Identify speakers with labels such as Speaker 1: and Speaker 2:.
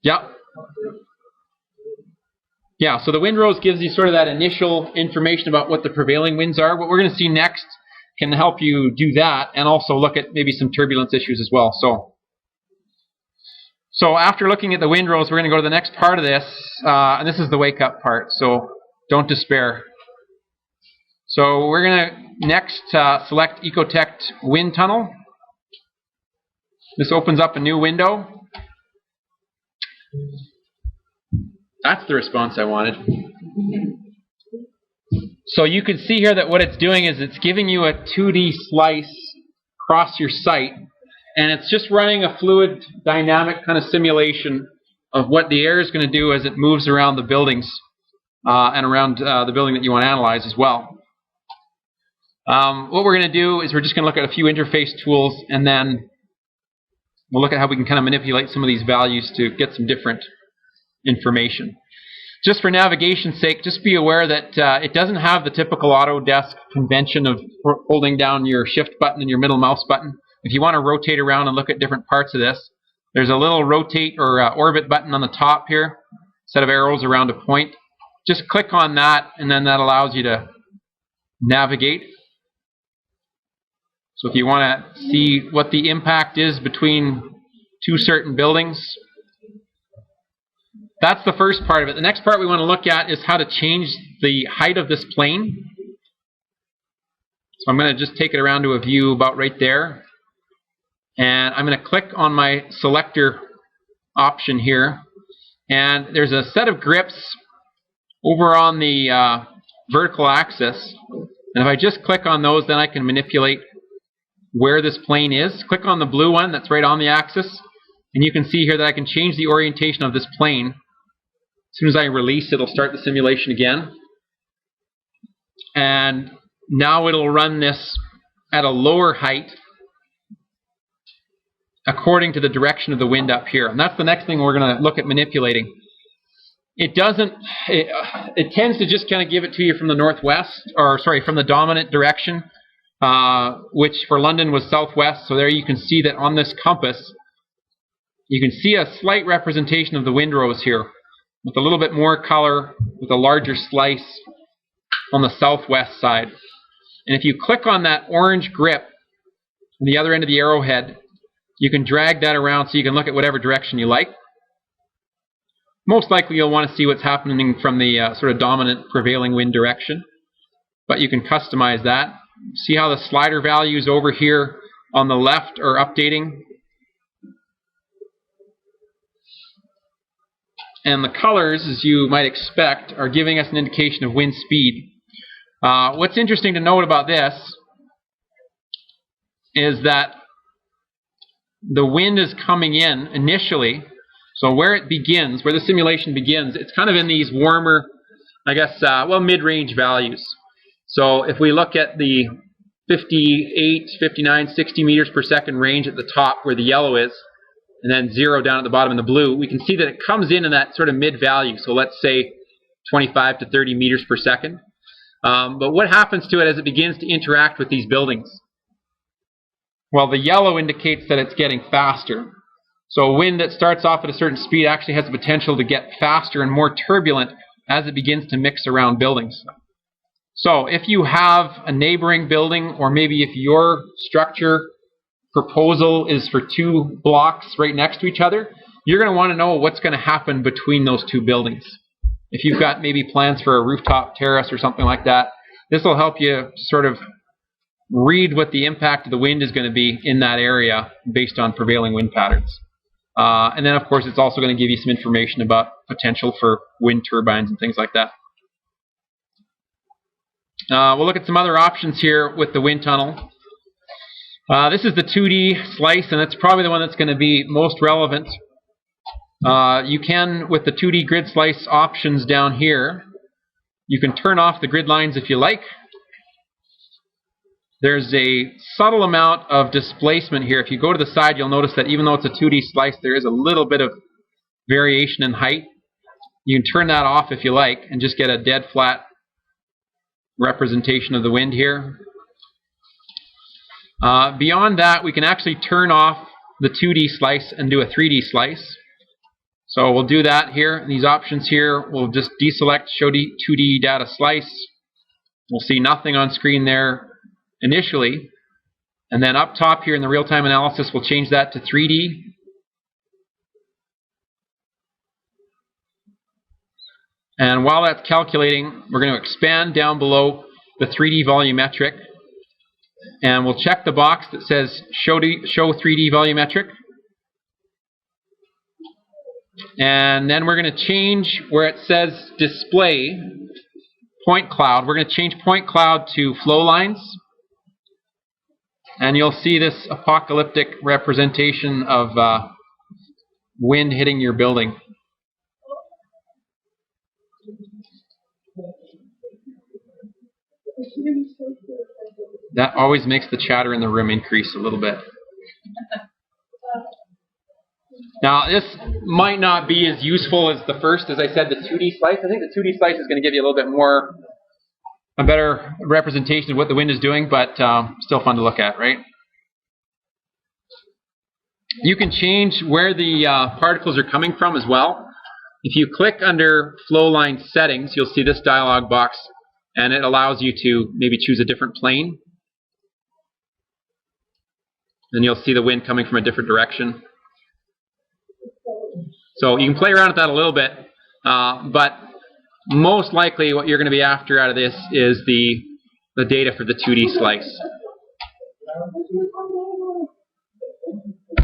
Speaker 1: Yeah. Yeah, so the windrows gives you sort of that initial information about what the prevailing winds are. What we're going to see next can help you do that and also look at maybe some turbulence issues as well. So after looking at the windrows, we're going to go to the next part of this, and this is the wake up part, so don't despair. So we're going to next select Ecotect Wind Tunnel. This opens up a new window. That's the response I wanted. So you can see here that what it's doing is it's giving you a 2D slice across your site, and it's just running a fluid dynamic kind of simulation of what the air is going to do as it moves around the buildings and around the building that you want to analyze as well. What we're going to do is we're just going to look at a few interface tools, and then we'll look at how we can kind of manipulate some of these values to get some different information. Just for navigation's sake, just be aware that it doesn't have the typical Autodesk convention of holding down your shift button and your middle mouse button. If you want to rotate around and look at different parts of this, there's a little rotate or orbit button on the top here, set of arrows around a point. Just click on that, and then that allows you to navigate. So if you want to see what the impact is between two certain buildings, that's the first part of it. The next part we want to look at is how to change the height of this plane. So I'm going to just take it around to a view about right there. And I'm going to click on my selector option here. And there's a set of grips over on the vertical axis. And if I just click on those, then I can manipulate where this plane is. Click on the blue one that's right on the axis. And you can see here that I can change the orientation of this plane. As soon as I release, it'll start the simulation again. And now it'll run this at a lower height according to the direction of the wind up here. And that's the next thing we're going to look at manipulating. It tends to just kind of give it to you from the northwest, or sorry, from the dominant direction, which for London was southwest. So there you can see that on this compass, you can see a slight representation of the windrows here, with a little bit more color, with a larger slice on the southwest side. And if you click on that orange grip on the other end of the arrowhead, you can drag that around so you can look at whatever direction you like. Most likely you'll want to see what's happening from the sort of dominant prevailing wind direction, but you can customize that. See how the slider values over here on the left are updating? And the colors, as you might expect, are giving us an indication of wind speed. What's interesting to note about this is that the wind is coming in initially, so where it begins, where the simulation begins, it's kind of in these warmer, I guess, well, mid-range values. So if we look at the 58, 59, 60 meters per second range at the top where the yellow is, and then 0 down at the bottom in the blue, we can see that it comes in that sort of mid-value. So let's say 25 to 30 meters per second. But what happens to it as it begins to interact with these buildings? Well, the yellow indicates that it's getting faster. So a wind that starts off at a certain speed actually has the potential to get faster and more turbulent as it begins to mix around buildings. So if you have a neighboring building, or maybe if your structure proposal is for 2 blocks right next to each other, you're going to want to know what's going to happen between those 2 buildings. If you've got maybe plans for a rooftop terrace or something like that, this will help you sort of read what the impact of the wind is going to be in that area based on prevailing wind patterns. And then, of course, it's also going to give you some information about potential for wind turbines and things like that. We'll look at some other options here with the wind tunnel. This is the 2D slice, and it's probably the one that's going to be most relevant. You can, with the 2D grid slice options down here, you can turn off the grid lines if you like. There's a subtle amount of displacement here. If you go to the side, you'll notice that even though it's a 2D slice, there is a little bit of variation in height. You can turn that off if you like and just get a dead flat representation of the wind here. Beyond that, we can actually turn off the 2D slice and do a 3D slice. So we'll do that here. These options here, we'll just deselect Show 2D Data Slice. We'll see nothing on screen there initially. And then up top here in the real-time analysis, we'll change that to 3D. And while that's calculating, we're going to expand down below the 3D volumetric. And we'll check the box that says Show 3D volumetric. And then we're going to change where it says Display Point Cloud. We're going to change Point Cloud to Flow Lines. And you'll see this apocalyptic representation of wind hitting your building. That always makes the chatter in the room increase a little bit. Now, this might not be as useful as the first, as I said, the 2D slice. I think the 2D slice is going to give you a little bit more, a better representation of what the wind is doing, but still fun to look at, right? You can change where the particles are coming from as well. If you click under Flow Line Settings, you'll see this dialog box, and it allows you to maybe choose a different plane. And you'll see the wind coming from a different direction. So you can play around with that a little bit, but most likely what you're going to be after out of this is the data for the 2D slice.